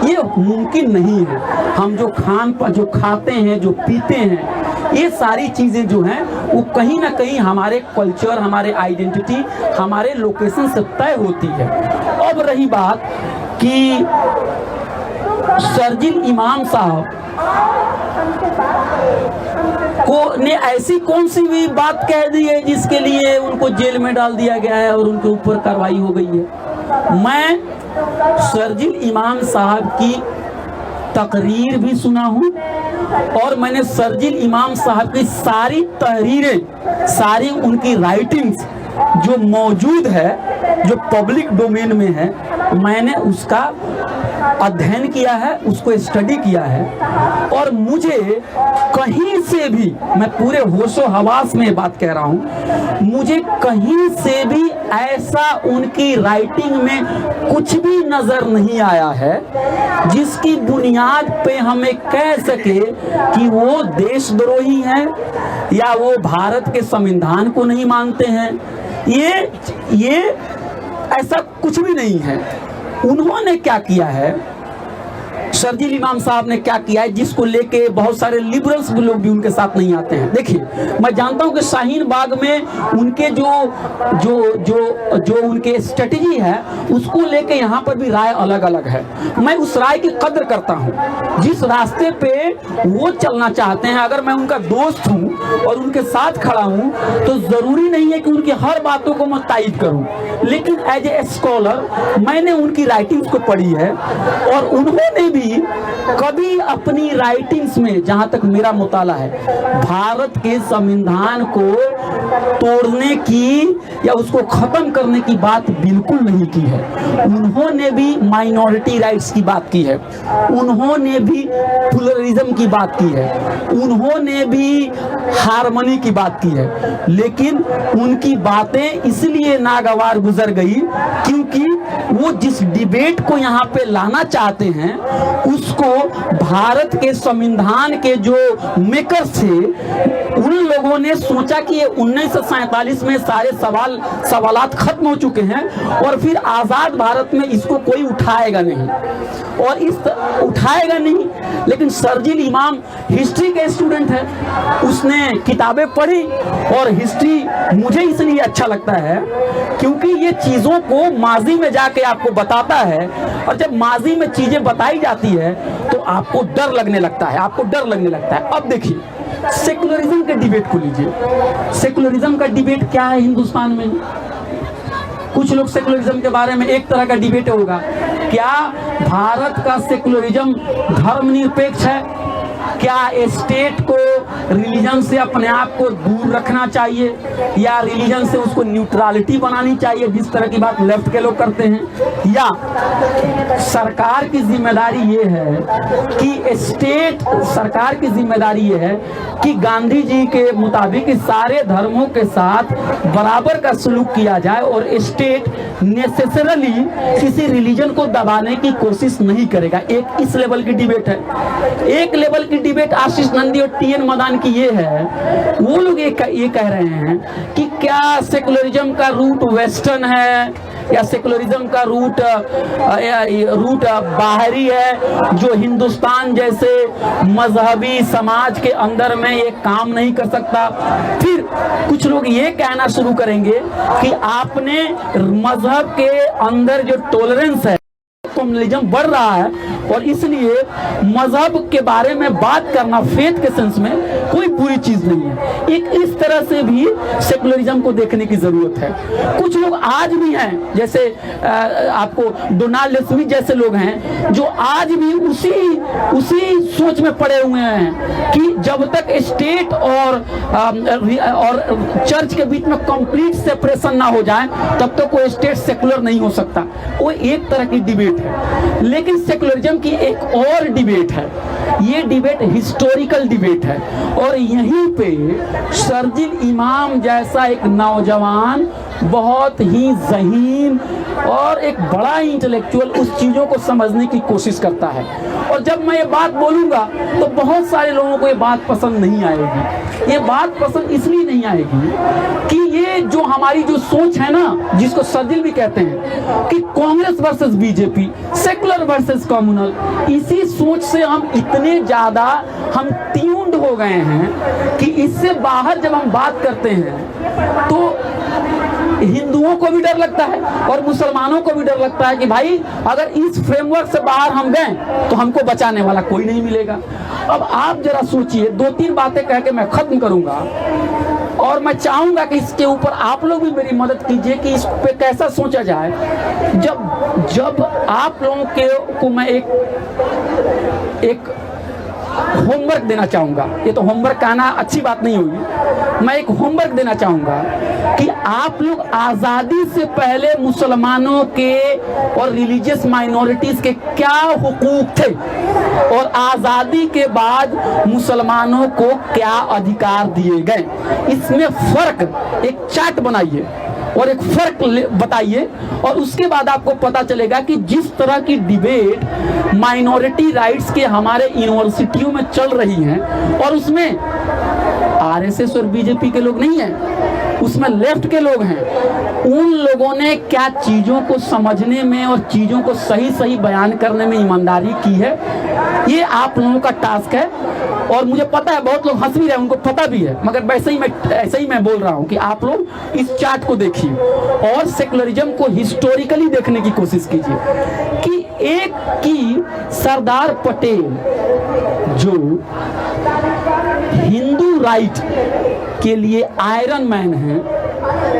ये मुमकिन नहीं है। हम जो खाते हैं, जो पीते हैं, ये सारी चीजें जो हैं वो कहीं ना कहीं हमारे कल्चर, हमारे आइडेंटिटी, हमारे लोकेशन से तय होती है। अब रही बात कि शर्जील इमाम साहब को ने ऐसी कौन सी भी बात कह दी है जिसके लिए उनको जेल में डाल दिया गया है और उनके ऊपर कार्रवाई हो गई है। मैं शर्जील इमाम साहब की तकरीर भी सुना हूं और मैंने शर्जील इमाम साहब की सारी तहरीरें, सारी उनकी राइटिंग्स जो मौजूद है, जो पब्लिक डोमेन में है, मैंने उसका अध्ययन किया है, उसको स्टडी किया है। और मुझे कहीं से भी, मैं पूरे होशो हवास में बात कह रहा हूं, मुझे कहीं से भी ऐसा उनकी राइटिंग में कुछ भी नजर नहीं आया है जिसकी बुनियाद पे हमें कह सके कि वो देशद्रोही हैं या वो भारत के संविधान को नहीं मानते हैं। ये ऐसा कुछ भी नहीं है। उन्होंने क्या किया है, शर्जील इमाम साहब ने क्या किया है, जिसको लेके बहुत सारे लिबरल्स लोग भी उनके साथ नहीं आते हैं। देखिए, मैं जानता हूं कि शाहीन बाग में उनके जो उनके स्ट्रेटजी है उसको लेके यहाँ पर भी राय अलग अलग है। मैं उस राय की कद्र करता हूँ। जिस रास्ते पे वो चलना चाहते हैं, अगर मैं उनका दोस्त हूँ और उनके साथ खड़ा हूँ तो जरूरी नहीं है कि उनकी हर बातों को मैं तायद करूँ, लेकिन एज ए स्कॉलर मैंने उनकी राइटिंग्स को पढ़ी है और उन्होंने भी कभी अपनी राइटिंग्स में, जहां तक मेरा मुताला है, भारत के संविधान को तोड़ने की या उसको खत्म करने की बात बिल्कुल नहीं की है। उन्होंने भी माइनॉरिटी राइट्स की बात की है, उन्होंने भी प्लुरलिज्म की बात की है, उन्होंने भी हार्मनी की बात की है, लेकिन उनकी बातें इसलिए नागवार गुजर गई क्योंकि वो जिस डिबेट को यहाँ पे लाना चाहते हैं उसको भारत के संविधान के जो मेकर्स थे उन लोगों ने सोचा कि ये 1947 में सारे सवालात खत्म हो चुके हैं और फिर आजाद भारत में इसको कोई उठाएगा नहीं और उठाएगा नहीं। लेकिन शर्जील इमाम हिस्ट्री के स्टूडेंट है, उसने किताबें पढ़ी और हिस्ट्री मुझे इसलिए अच्छा लगता है क्योंकि ये चीजों को माजी में जाके आपको बताता है और जब माजी में चीजें बताई जाती है तो आपको डर लगने लगता है, अब देखिए सेकुलरिज्म के डिबेट को लीजिए। सेकुलरिज्म का डिबेट क्या है हिंदुस्तान में? कुछ लोग सेकुलरिज्म के बारे में एक तरह का डिबेट होगा, क्या भारत का सेकुलरिज्म धर्मनिरपेक्ष है? क्या स्टेट को रिलीजन से अपने आप को दूर रखना चाहिए या रिलीजन से उसको न्यूट्रलिटी बनानी चाहिए, जिस तरह की बात लेफ्ट के लोग करते हैं? या सरकार की जिम्मेदारी ये है कि सरकार की जिम्मेदारी ये है कि गांधी जी के मुताबिक सारे धर्मों के साथ बराबर का सलूक किया जाए और स्टेट नेसेसरली किसी रिलीजन को दबाने की कोशिश नहीं करेगा। एक इस लेवल की डिबेट है। एक लेवल की डिबेट आशीष नंदी और टीएन मदान की ये है, वो लोग ये कह रहे हैं कि क्या सेकुलरिज्म का रूट वेस्टर्न है या सेकुलरिज्म का रूट बाहरी है जो हिंदुस्तान जैसे मजहबी समाज के अंदर में ये काम नहीं कर सकता। फिर कुछ लोग ये कहना शुरू करेंगे कि आपने मजहब के अंदर जो टॉलरेंस है, कम्युनलिज्म बढ़ रहा है और इसलिए मजहब के बारे में बात करना फेथ के सेंस में कोई बुरी चीज नहीं है। एक इस तरह से भी सेकुलरिज्म को देखने की जरूरत है। कुछ लोग आज भी हैं, जैसे आपको डोनाल्ड स्मिथ जैसे लोग हैं जो आज भी उसी सोच में पड़े हुए हैं कि जब तक स्टेट और चर्च के बीच में कंप्लीट सेपरेशन ना हो जाए तब तक कोई स्टेट सेकुलर नहीं हो सकता। वो एक तरह की डिबेट है। लेकिन सेकुलरिज्म की एक और डिबेट है, ये डिबेट हिस्टोरिकल डिबेट है और यहीं पे शर्जील इमाम जैसा एक नौजवान बहुत ही ज़हीन और एक बड़ा इंटेलेक्चुअल उस चीज़ों को समझने की कोशिश करता है। और जब मैं ये बात बोलूँगा तो बहुत सारे लोगों को ये बात पसंद नहीं आएगी। ये बात पसंद इसलिए नहीं आएगी कि ये जो हमारी जो सोच है ना, जिसको शर्जील भी कहते हैं कि Congress versus BJP, secular versus communal, इसी सोच से हम इतने ज़्यादा ट्यून्ड हो गए हैं कि इससे बाहर जब हम बात करते हैं तो हिंदुओं को भी डर लगता है और मुसलमानों को भी डर लगता है कि भाई अगर इस फ्रेमवर्क से बाहर हम गए तो हमको बचाने वाला कोई नहीं मिलेगा। अब आप जरा सोचिए, 2-3 बातें कह के मैं खत्म करूंगा और मैं चाहूंगा कि इसके ऊपर आप लोग भी मेरी मदद कीजिए कि इस पे कैसा सोचा जाए। जब आप लोगों को मैं एक होमवर्क देना चाहूंगा, ये तो होमवर्क कहना अच्छी बात नहीं होगी, मैं एक होमवर्क देना चाहूंगा कि आप लोग आज़ादी से पहले मुसलमानों के और रिलीजियस माइनॉरिटीज के क्या हुकूक थे और आज़ादी के बाद मुसलमानों को क्या अधिकार दिए गए, इसमें फर्क एक चार्ट बनाइए और एक फर्क बताइए और उसके बाद आपको पता चलेगा कि जिस तरह की डिबेट माइनॉरिटी राइट्स के हमारे यूनिवर्सिटियों में चल रही हैं और उसमें आरएसएस और बीजेपी के लोग नहीं हैं, उसमें लेफ्ट के लोग हैं, उन लोगों ने क्या चीज़ों को समझने में और चीज़ों को सही सही बयान करने में ईमानदारी की है, ये आप लोगों का टास्क है। और मुझे पता है बहुत लोग हंस भी रहे हैं, उनको पता भी है, मगर ऐसे ही मैं बोल रहा हूँ कि आप लोग इस चार्ट को देखिए और सेकुलरिज्म को हिस्टोरिकली देखने की कोशिश कीजिए कि एक की सरदार पटेल जो हिंदू राइट के लिए आयरन मैन है,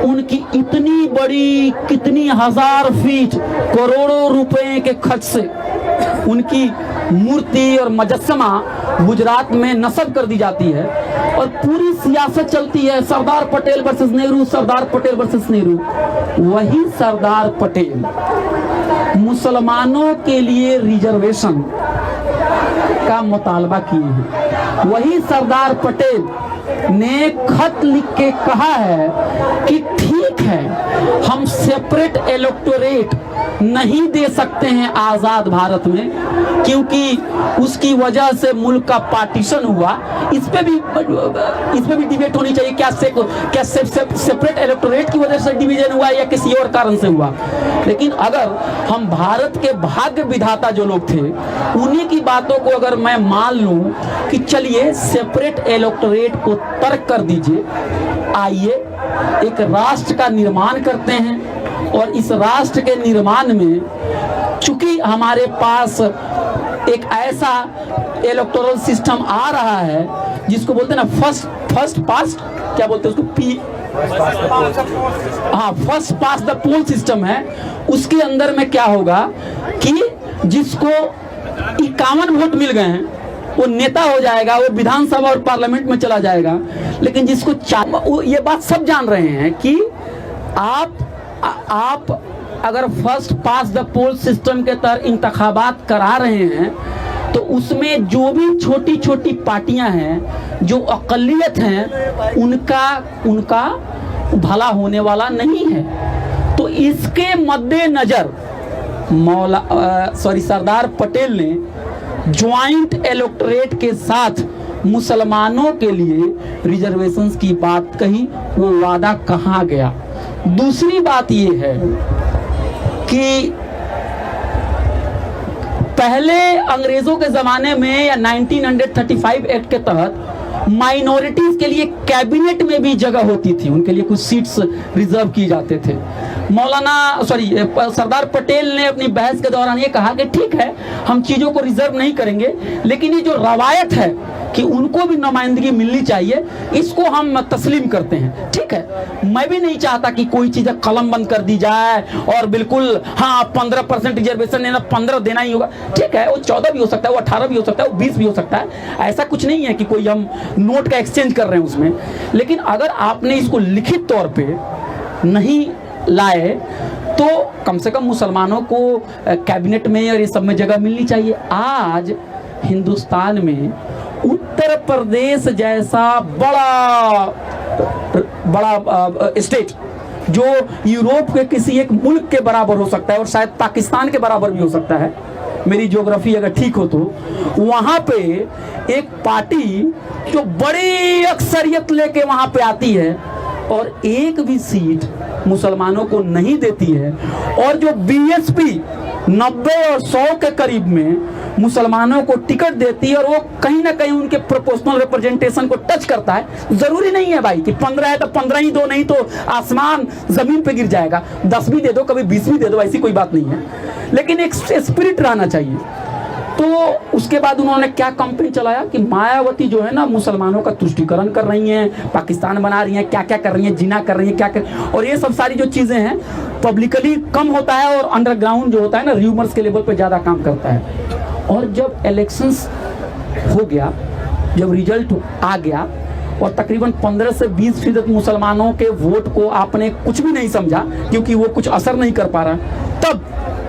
उनकी इतनी बड़ी कितनी हजार फीट करोड़ों रुपए के खर्च से उनकी मूर्ति और मुजस्समा गुजरात में नस्ब कर दी जाती है और पूरी सियासत चलती है सरदार पटेल वर्सेस नेहरू, सरदार पटेल वर्सेस नेहरू। वही सरदार पटेल मुसलमानों के लिए रिजर्वेशन का मुतालबा किए हैं। वही सरदार पटेल ने खत लिख के कहा है कि ठीक है, हम सेपरेट इलेक्टोरेट नहीं दे सकते हैं आजाद भारत में, क्योंकि उसकी वजह से मुल्क का पार्टीशन हुआ। इस पे भी डिबेट होनी चाहिए, क्या सेपरेट इलेक्टोरेट की वजह से डिवीजन हुआ या किसी और कारण से हुआ। लेकिन अगर हम भारत के भाग्य विधाता जो लोग थे, उन्हीं की बातों को अगर मैं मान लूं कि चलिए सेपरेट इलेक्टोरेट को तर्क कर दीजिए, आइए एक राष्ट्र का निर्माण करते हैं। और इस राष्ट्र के निर्माण में चूंकि हमारे पास एक ऐसा इलेक्टोरल सिस्टम आ रहा है जिसको बोलते हैं ना फर्स्ट पास्ट, क्या बोलते हैं उसको, first past the poll system है। उसके अंदर में क्या होगा कि जिसको 51 वोट मिल गए हैं वो नेता हो जाएगा, वो विधानसभा और पार्लियामेंट में चला जाएगा। लेकिन जिसको ये बात सब जान रहे हैं कि आप अगर first past the poll system के तहत इंतखाबात करा रहे हैं तो उसमें जो भी छोटी छोटी पार्टियां हैं, जो अक़लियत हैं, उनका भला होने वाला नहीं है। तो इसके मद्देनजर सरदार पटेल ने ज्वाइंट इलेक्टोरेट के साथ मुसलमानों के लिए रिजर्वेशंस की बात कही, वो वादा कहाँ गया। दूसरी बात ये है कि पहले अंग्रेजों के जमाने में या 1935 एक्ट के तहत माइनॉरिटीज के लिए कैबिनेट में भी जगह होती थी, उनके लिए कुछ सीट्स रिजर्व किए जाते थे। सरदार पटेल ने अपनी बहस के दौरान ये कहा कि ठीक है, हम चीजों को रिजर्व नहीं करेंगे, लेकिन ये जो रवायत है कि उनको भी नुमाइंदगी मिलनी चाहिए, इसको हम तस्लीम करते हैं। ठीक है, मैं भी नहीं चाहता कि कोई चीज़ कलम बंद कर दी जाए और बिल्कुल हाँ 15% रिजर्वेशन देना, 15 देना ही होगा। ठीक है, वो 14 भी हो सकता है, वो 18 भी हो सकता है, वो 20 भी हो सकता है। ऐसा कुछ नहीं है कि कोई हम नोट का एक्सचेंज कर रहे हैं उसमें। लेकिन अगर आपने इसको लिखित तौर पर नहीं लाए तो कम से कम मुसलमानों को कैबिनेट में और ये सब में जगह मिलनी चाहिए। आज हिंदुस्तान में उत्तर प्रदेश जैसा बड़ा स्टेट जो यूरोप के किसी एक मुल्क के बराबर हो सकता है और शायद पाकिस्तान के बराबर भी हो सकता है, मेरी ज्योग्राफी अगर ठीक हो तो, वहाँ पे एक पार्टी जो बड़ी अक्सरियत लेके वहाँ पे आती है और एक भी सीट मुसलमानों को नहीं देती है, और जो बीएसपी 90 और 100 के करीब में मुसलमानों को टिकट देती है और वो कहीं ना कहीं उनके प्रोपोर्शनल रिप्रेजेंटेशन को टच करता है। जरूरी नहीं है भाई कि 15 है तो 15 ही दो, नहीं तो आसमान जमीन पे गिर जाएगा। 10 भी दे दो, कभी 20 भी दे दो, ऐसी कोई बात नहीं है, लेकिन एक स्पिरिट रहना चाहिए। तो उसके बाद उन्होंने क्या कैंपेन चलाया कि मायावती जो है ना मुसलमानों का तुष्टीकरण कर रही हैं, पाकिस्तान बना रही हैं, क्या क्या कर रही हैं, जिना कर रही हैं, क्या कर, और ये सब सारी जो चीज़ें हैं पब्लिकली कम होता है और अंडरग्राउंड जो होता है ना र्यूमर्स के लेवल पे ज़्यादा काम करता है। और जब इलेक्शंस हो गया, जब रिजल्ट आ गया और तकरीबन 15 से 20% मुसलमानों के वोट को आपने कुछ भी नहीं समझा क्योंकि वो कुछ असर नहीं कर पा रहा, तब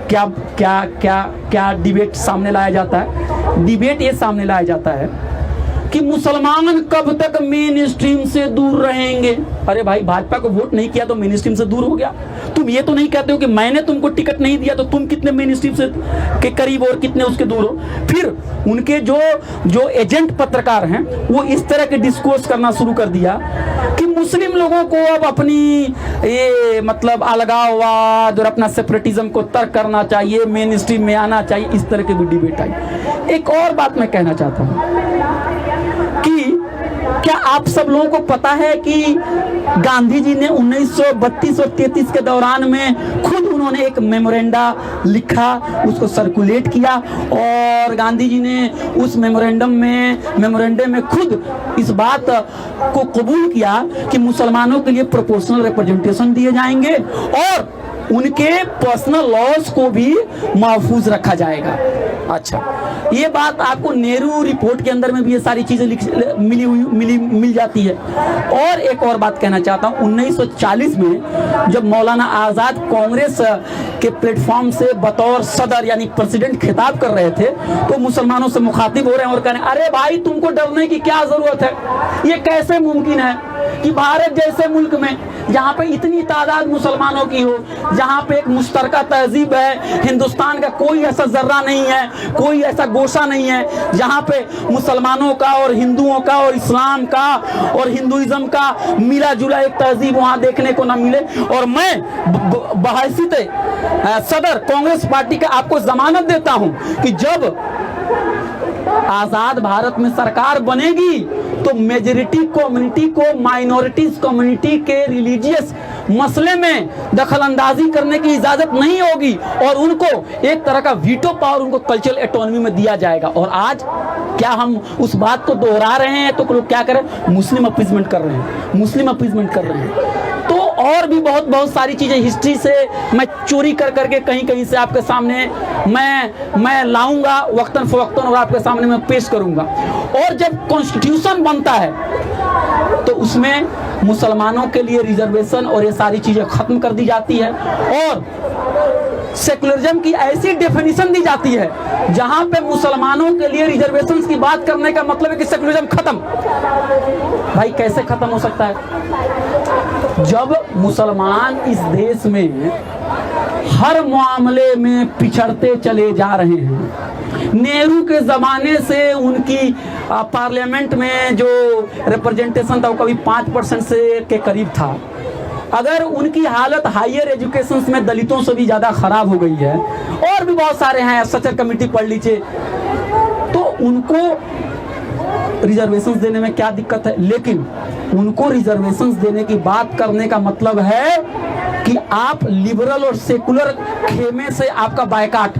क्या क्या क्या क्या डिबेट सामने लाया जाता है। डिबेट ये सामने लाया जाता है कि मुसलमान कब तक मेन स्ट्रीम से दूर रहेंगे। अरे भाई, भाजपा को वोट नहीं किया तो मेन स्ट्रीम से दूर हो गया। तुम ये तो नहीं कहते हो कि मैंने तुमको टिकट नहीं दिया तो तुम कितने मेन स्ट्रीम से के करीब और कितने उसके दूर हो। फिर उनके जो एजेंट पत्रकार हैं वो इस तरह के डिस्कोर्स करना शुरू कर दिया कि मुस्लिम लोगों को अब अपनी ये मतलब अलगाववाद और अपना सेपरेटिज्म को तर्क करना चाहिए, मेन स्ट्रीम में आना चाहिए। इस तरह की भी डिबेट आई। एक और बात मैं कहना चाहता हूँ कि क्या आप सब लोगों को पता है कि गांधी जी ने 1932 और 33 के दौरान में खुद उन्होंने एक मेमोरेंडा लिखा, उसको सर्कुलेट किया और गांधी जी ने उस मेमोरेंडम में खुद इस बात को कबूल किया कि मुसलमानों के लिए प्रोपोर्शनल रिप्रेजेंटेशन दिए जाएंगे और उनके पर्सनल लॉज को भी महफूज रखा जाएगा। अच्छा, ये बात आपको नेहरू रिपोर्ट के अंदर में भी ये सारी चीजें मिल जाती है। और एक और बात कहना चाहता हूँ, 1940 में जब मौलाना आजाद कांग्रेस के प्लेटफॉर्म से बतौर सदर यानी प्रेसिडेंट खिताब कर रहे थे तो मुसलमानों से मुखातिब हो रहे हैं और कह रहे हैं, अरे भाई तुमको डरने की क्या जरूरत है, ये कैसे मुमकिन है कि भारत जैसे मुल्क में जहाँ पे इतनी तादाद मुसलमानों की हो, जहाँ पे एक मुश्तरका तहजीब है, हिंदुस्तान का कोई ऐसा जर्रा नहीं है, कोई ऐसा गोशा नहीं है जहाँ पे मुसलमानों का और हिंदुओं का और इस्लाम का और हिंदुइज्म का मिला जुला एक तहजीब वहाँ देखने को ना मिले। और मैं बहैसियत सदर कांग्रेस पार्टी का आपको जमानत देता हूँ कि जब आजाद भारत में सरकार बनेगी तो मेजॉरिटी कम्युनिटी को माइनॉरिटीज कम्युनिटी के रिलीजियस मसले में दखल अंदाजी करने की इजाजत नहीं होगी और उनको एक तरह का वीटो पावर उनको कल्चरल ऑटोनॉमी में दिया जाएगा। और आज क्या हम उस बात को दोहरा रहे हैं तो लोग क्या करें, मुस्लिम अपीजमेंट कर रहे हैं, मुस्लिम अपीजमेंट कर रहे हैं। तो और भी बहुत सारी चीजें हिस्ट्री से मैं चोरी कर करके कहीं से आपके सामने मैं लाऊंगा वक्तन फवक्तन और आपके सामने मैं पेश करूंगा। और जब कॉन्स्टिट्यूशन बनता है तो उसमें मुसलमानों के लिए रिजर्वेशन और ये सारी चीजें खत्म कर दी जाती है और सेकुलरिज्म की ऐसी डेफिनेशन दी जाती है जहां पे मुसलमानों के लिए रिजर्वेशन की बात करने का मतलब है कि सेकुलरिज्म खत्म। भाई कैसे खत्म हो सकता है जब मुसलमान इस देश में हर मामले में पिछड़ते चले जा रहे हैं। नेहरू के जमाने से उनकी पार्लियामेंट में जो रिप्रेजेंटेशन था वो कभी 5% से के करीब था। अगर उनकी हालत हायर एजुकेशन में दलितों से भी ज्यादा खराब हो गई है, और भी बहुत सारे हैं, सचर कमेटी पढ़ लीजिए, तो उनको रिजर्वेशंस देने में क्या दिक्कत है। लेकिन उनको रिजर्वेशंस देने की बात करने का मतलब है कि आप लिबरल और सेकुलर खेमे से आपका बायकाट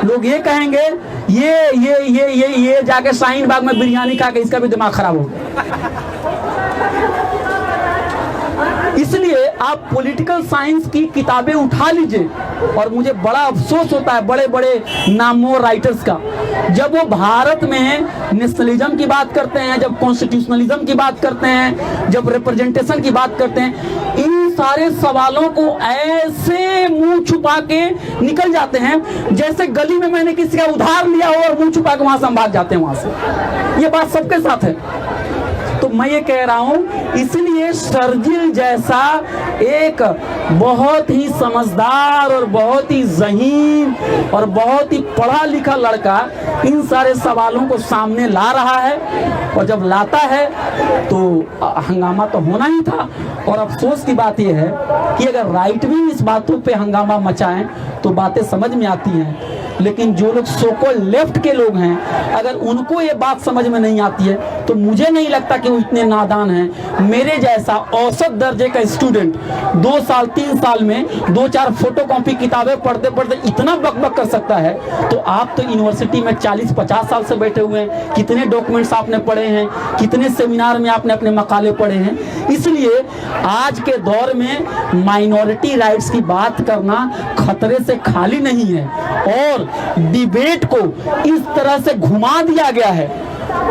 लोग ये कहेंगे ये जाके शाहीन बाग में बिरयानी खा के इसका भी दिमाग खराब हो गया। इसलिए आप पॉलिटिकल साइंस की किताबें उठा लीजिए और मुझे बड़ा अफसोस होता है बड़े बड़े नामों राइटर्स का, जब वो भारत में नेशनलिज्म की बात करते हैं, जब कॉन्स्टिट्यूशनलिज्म की बात करते हैं, जब रिप्रेजेंटेशन की बात करते हैं, इन सारे सवालों को ऐसे मुंह छुपा के निकल जाते हैं जैसे गली में मैंने किसी का उधार लिया हो और मुंह छुपा के वहां से हम भाग जाते हैं वहां से। ये बात सबके साथ है। तो मैं ये कह रहा हूं, इसलिए शर्जील जैसा एक बहुत ही समझदार और बहुत ही ज़हीन और बहुत ही पढ़ा लिखा लड़का इन सारे सवालों को सामने ला रहा है, और जब लाता है तो हंगामा तो होना ही था। और अफसोस की बात यह है कि अगर राइट भी इस बातों पे हंगामा मचाएं तो बातें समझ में आती हैं, लेकिन जो लोग सोकॉल्ड लेफ्ट के लोग हैं अगर उनको ये बात समझ में नहीं आती है तो मुझे नहीं लगता कि वो इतने नादान हैं। मेरे जैसा औसत दर्जे का स्टूडेंट 2 साल 3 साल में 2-4 फोटोकॉपी किताबें पढ़ते पढ़ते इतना बकबक कर सकता है, तो आप तो यूनिवर्सिटी में 40-50 साल से बैठे हुए हैं, कितने डॉक्यूमेंट्स आपने पढ़े हैं, कितने सेमिनार में आपने अपने मकाले पढ़े हैं। इसलिए आज के दौर में माइनॉरिटी राइट्स की बात करना खतरे से खाली नहीं है, और डिबेट को इस तरह से घुमा दिया गया है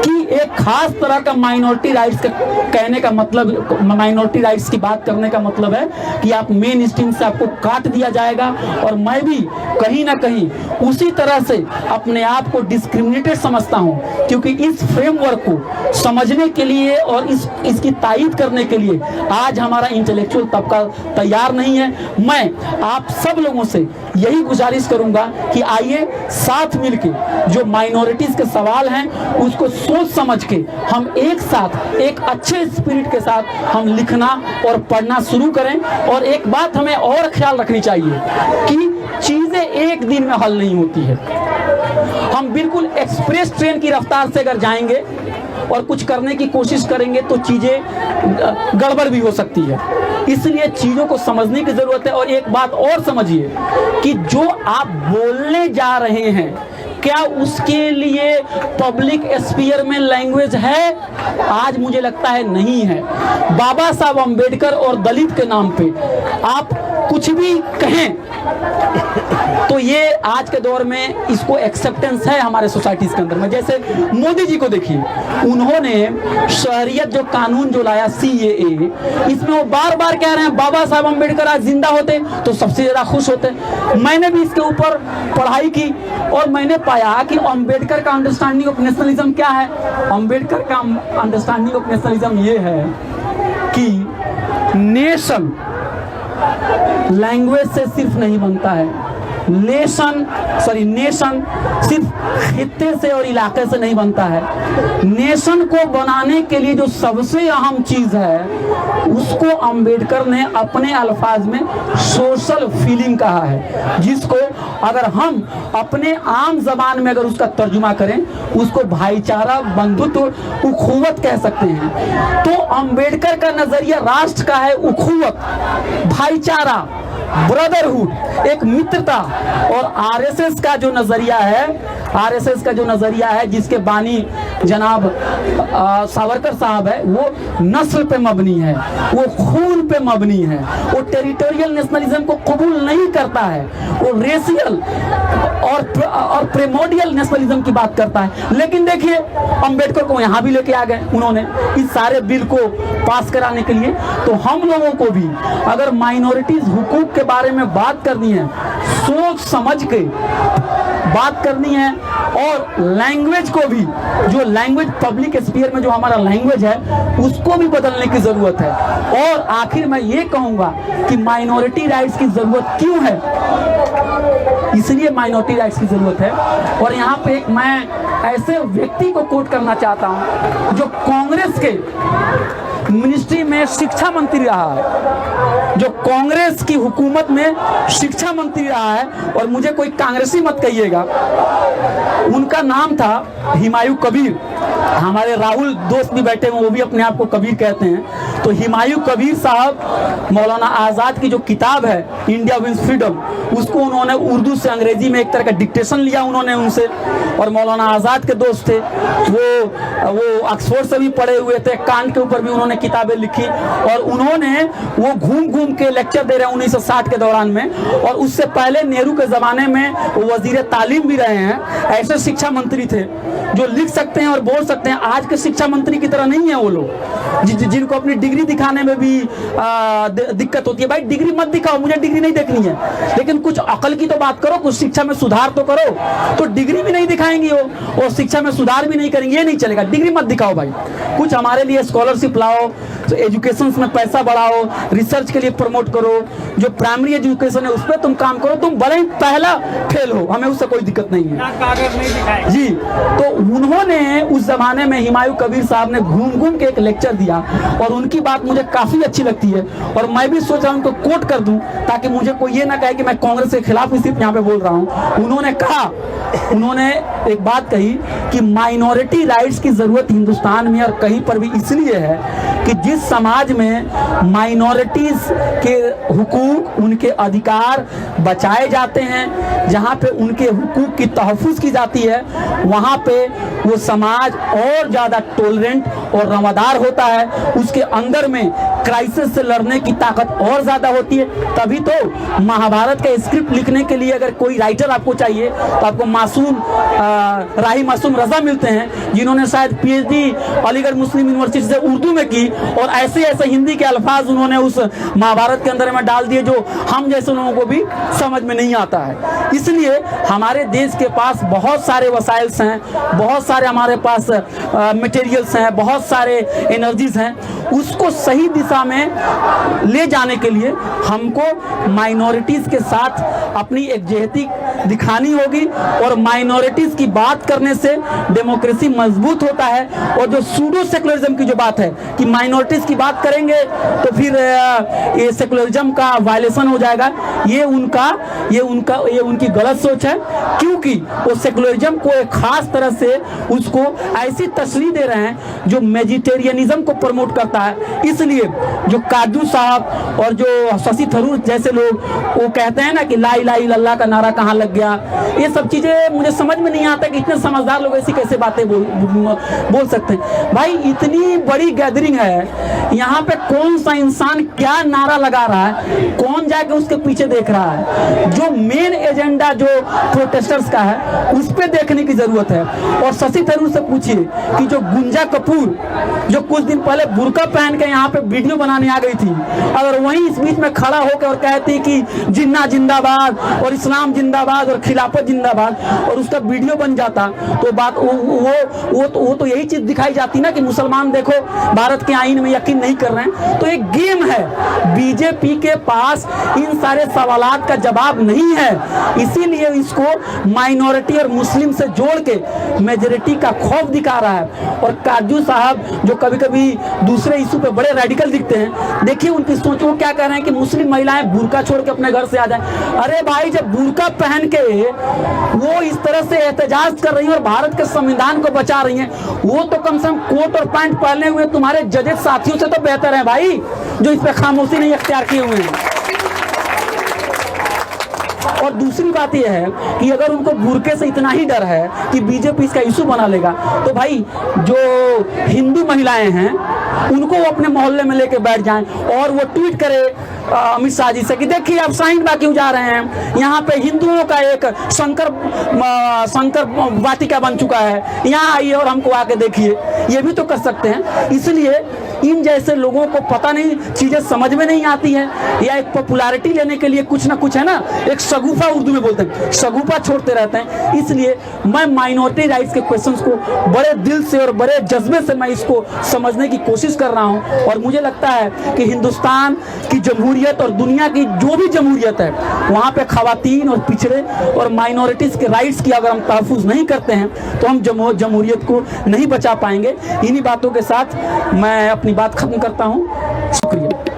कि एक खास तरह का माइनॉरिटी राइट्स का कहने का मतलब, माइनॉरिटी राइट्स की बात करने का मतलब है कि आप मेन स्ट्रीम से आपको काट दिया जाएगा। और मैं भी कहीं ना कहीं उसी तरह से अपने आप को डिस्क्रिमिनेटेड समझता हूं, क्योंकि इस फ्रेमवर्क को समझने के लिए और इसकी तायीद करने के लिए आज हमारा इंटेलेक्चुअल तबका तैयार नहीं है। मैं आप सब लोगों से यही गुजारिश करूंगा कि आइए साथ मिलके जो माइनॉरिटीज के सवाल हैं उसको सोच समझ के हम एक साथ एक अच्छे स्पिरिट के साथ हम लिखना और पढ़ना शुरू करें। और एक बात हमें और ख्याल रखनी चाहिए कि चीजें एक दिन में हल नहीं होती है। हम बिल्कुल एक्सप्रेस ट्रेन की रफ्तार से अगर जाएंगे और कुछ करने की कोशिश करेंगे तो चीजें गड़बड़ भी हो सकती है। इसलिए चीजों को समझने की जरूरत है। और एक बात और समझिए कि जो आप बोलने जा रहे हैं क्या उसके लिए पब्लिक स्फीयर में लैंग्वेज है? आज मुझे लगता है नहीं है। बाबा साहब अंबेडकर और दलित के नाम पे आप कुछ भी कहें तो ये आज के दौर में इसको एक्सेप्टेंस है हमारे सोसाइटीज के अंदर में। जैसे मोदी जी को देखिए, उन्होंने शहरियत जो कानून जो लाया CAA, इसमें वो बार बार कह रहे हैं बाबा साहब अंबेडकर आज जिंदा होते तो सबसे ज्यादा खुश होते। मैंने भी इसके ऊपर पढ़ाई की और मैंने पाया कि अंबेडकर का अंडरस्टैंडिंग ऑफ नेशनलिज्म क्या है। अंबेडकर का अंडरस्टैंडिंग ऑफ नेशनलिज्म ये है कि नेशन लैंग्वेज से सिर्फ नहीं बनता है, नेशन सिर्फ खित्ते से और इलाके से नहीं बनता है। नेशन को बनाने के लिए जो सबसे अहम चीज है उसको अंबेडकर ने अपने अल्फाज में सोशल फीलिंग कहा है, जिसको अगर हम अपने आम जबान में अगर उसका तर्जुमा करें उसको भाईचारा, बंधुत्व, उखुवत कह सकते हैं। तो अंबेडकर का नजरिया राष्ट्र का है उखुवत, भाईचारा, ब्रदरहुड, एक मित्रता। और आरएसएस का जो नजरिया है जिसके बानी जनाब सावरकर साहब है, वो नस्ल पे मबनी है, वो खून पे मबनी है, वो टेरिटोरियल नेशनलिज्म को कबूल नहीं करता है, वो रेशियल और प्रेमोडियल नेशनलिज्म की बात करता है। लेकिन देखिए अंबेडकर को यहाँ भी लेके आ गए उन्होंने इस सारे बिल को पास कराने के लिए। तो हम लोगों को भी अगर माइनॉरिटीज हुकूक के बारे में बात करनी है, सोच समझ के बात करनी है। और लैंग्वेज को भी, जो लैंग्वेज पब्लिक स्फीयर में जो हमारा लैंग्वेज है उसको भी बदलने की जरूरत है। और आखिर मैं ये कहूंगा कि माइनॉरिटी राइट्स की जरूरत क्यों है, इसलिए माइनॉरिटी राइट्स की जरूरत है। और यहाँ पे एक मैं ऐसे व्यक्ति को कोट करना चाहता हूँ जो कांग्रेस के मिनिस्ट्री में शिक्षा मंत्री रहा है, जो कांग्रेस की हुकूमत में शिक्षा मंत्री रहा है। और मुझे कोई कांग्रेसी मत कहिएगा, उनका नाम था हिमायू कबीर। हमारे राहुल दोस्त भी बैठे हैं, वो भी अपने आप को कबीर कहते हैं। तो हिमायू कबीर साहब मौलाना आज़ाद की जो किताब है इंडिया विंस फ्रीडम, उसको उन्होंने उर्दू से अंग्रेजी में एक तरह का डिक्टेशन लिया उन्होंने उनसे। और मौलाना आज़ाद के दोस्त थे वो ऑक्सफोर्ड से भी पढ़े हुए थे, कांट के ऊपर भी उन्होंने किताबें लिखी। और उन्होंने वो घूम घूम के लेक्चर दे रहे हैं 1960 के दौरान में। और उससे पहले नेहरू के ज़माने में वो वजीर तालीम भी रहे हैं। ऐसे शिक्षा मंत्री थे जो लिख सकते हैं और बोल सकते हैं। आज के शिक्षा मंत्री की तरह नहीं है वो लोग, जिनको अपनी डिग्री दिखाने में भी दिक्कत होती है। भाई डिग्री मत दिखाओ, मुझे डिग्री नहीं देखनी है, लेकिन कुछ अकल की तो बात करो, कुछ शिक्षा में सुधार तो करो। तो डिग्री भी नहीं दिखाएंगे वो, और शिक्षा में सुधार भी नहीं करेंगे, ये नहीं चलेगा। डिग्री मत दिखाओ भाई, कुछ हमारे लिए स्कॉलरशिप लाओ, तो एजुकेशन में पैसा बढ़ाओ, रिसर्च के लिए प्रमोट करो, जो प्राइमरी एजुकेशन है उस पर तुम काम करो। तुम भले ही पहला फेल हो, हमें उससे कोई दिक्कत नहीं है कागज नहीं दिखाए जी। तो उन्होंने उस जमाने में हिमायू कबीर साहब ने घूम घूम के एक लेक्चर दिया और उनकी बात मुझे काफी अच्छी लगती है। और मैं भी सोच रहा हूं उनको कोट कर दूं ताकि मुझे कोई ये ना कहे कि मैं कांग्रेस के खिलाफ सिर्फ यहाँ पे बोल रहा हूं। उन्होंने एक बात कही कि माइनॉरिटी राइट्स की जरूरत हिंदुस्तान में और कहीं पर भी इसलिए है कि जिस समाज में माइनॉरिटीज के हुकूक, उनके अधिकार बचाए जाते हैं, जहाँ पे उनके हुकूक की तहफ़्फ़ुज़ की जाती है, वहाँ पे वो समाज और ज़्यादा टॉलरेंट और रवादार होता है, उसके अंदर में क्राइसिस से लड़ने की ताकत और ज्यादा होती है। तभी तो महाभारत का स्क्रिप्ट लिखने के लिए अगर कोई राइटर आपको चाहिए तो आपको राही मासूम रजा मिलते हैं, जिन्होंने शायद पीएचडी अलीगढ़ मुस्लिम यूनिवर्सिटी से उर्दू में की और ऐसे ऐसे हिंदी के अल्फाज उन्होंने उस महाभारत के अंदर में डाल दिए जो हम जैसे लोगों को भी समझ में नहीं आता है। इसलिए हमारे देश के पास बहुत सारे वसाइल्स हैं, बहुत सारे हमारे पास मटेरियल्स हैं, बहुत सारे एनर्जीज हैं, उसको सही दिशा में ले जाने के लिए हमको माइनॉरिटीज के साथ अपनी एकजुटता दिखानी होगी। और माइनॉरिटीज की बात करने से डेमोक्रेसी मजबूत होता है। और जो सूडो सेकुलरिज्म की जो बात है कि माइनॉरिटीज की बात करेंगे तो फिर ये सेकुलरिज्म का वायलेशन हो जाएगा, ये उनकी गलत सोच है। क्योंकि वो सेकुलरिज्म को एक खास तरह से उसको ऐसी तशरीह दे रहे हैं जो वेजिटेरियनिज्म को प्रमोट करता है। इसलिए जो काजू साहब और जो शशि थरूर जैसे लोग वो कहते हैं ना कि ला इलाहा इल्लल्लाह का नारा कहाँ लग गया, ये सब चीजें मुझे समझ में नहीं आता कि इतने समझदार लोग ऐसी कैसे बातें बोल सकते हैं। भाई इतनी बड़ी गैदरिंग है, यहाँ पे कौन सा इंसान क्या नारा लगा रहा है, कौन जाके उसके पीछे देख रहा है। जो मेन एजेंडा जो प्रोटेस्टर्स का है उस पे देखने की जरूरत है। और शशि थरूर से पूछिए कि जो गुंजा कपूर जो कुछ दिन पहले बुर्का पहन के यहाँ पे वीडियो बनाने आ गई थी, अगर वहीं इस बीच में खड़ा होकर और कहती कि जिन्ना जिंदाबाद और इस्लाम जिंदाबाद और खिलाफत जिंदाबाद और उसका वीडियो बन जाता तो बात वो तो यही चीज दिखाई जाती ना कि मुसलमान देखो भारत के आईन में यकीन नहीं कर रहे हैं। तो एक गेम है, बीजेपी के पास इन सारे सवालात का जवाब नहीं है, इसीलिए इसको माइनॉरिटी और मुस्लिम से जोड़ के मेजॉरिटी का खौफ दिखा रहा है। और काजू साहब जो कभी कभी दूसरे इशू पे बड़े रेडिकल दिखते हैं, देखिए उनकी सोच, वो क्या कह रहे हैं कि मुस्लिम महिलाएं बुर्का छोड़ के अपने घर से आ जाएं। अरे भाई जब बुर्का पहन के वो इस तरह से एहतजाज कर रही है और भारत के संविधान को बचा रही हैं, वो तो कम से कम कोट और पैंट पहने हुए तुम्हारे जजेस साथियों से तो बेहतर है भाई, जो इस पे खामोशी नहीं अख्तियार किए हुए हैं। और दूसरी बात यह है कि अगर उनको बुर्के से इतना ही डर है कि बीजेपी इसका इशू बना लेगा, तो भाई जो हिंदू महिलाएं हैं उनको वो अपने मोहल्ले में लेके बैठ जाएं और वो ट्वीट करे अमित शाह जी से कि देखिए आप शाहीन बाग क्यों जा रहे हैं, यहाँ पे हिंदुओं का एक शंकर वाटिका बन चुका है, यहाँ आइए और हमको आके देखिए। ये भी तो कर सकते हैं। इसलिए इन जैसे लोगों को पता नहीं, चीजें समझ में नहीं आती है, या एक पॉपुलैरिटी लेने के लिए कुछ ना कुछ है ना, एक शगुफा उर्दू में बोलते हैं, शगुफा छोड़ते रहते हैं। इसलिए मैं माइनॉरिटी राइट्स के क्वेश्चंस को बड़े दिल से और बड़े जज्बे से मैं इसको समझने की कोशिश कर रहा हूं। और मुझे लगता है कि हिंदुस्तान की जमहूरियत और दुनिया की जो भी जमहूरियत है, वहां पे खवातीन और पिछड़े और माइनॉरिटीज के राइट्स की अगर हम तहफ़्फ़ुज़ नहीं करते हैं तो हम जमहूरियत को नहीं बचा पाएंगे। इन्हीं बातों के साथ मैं अपनी बात खत्म करता हूं। शुक्रिया।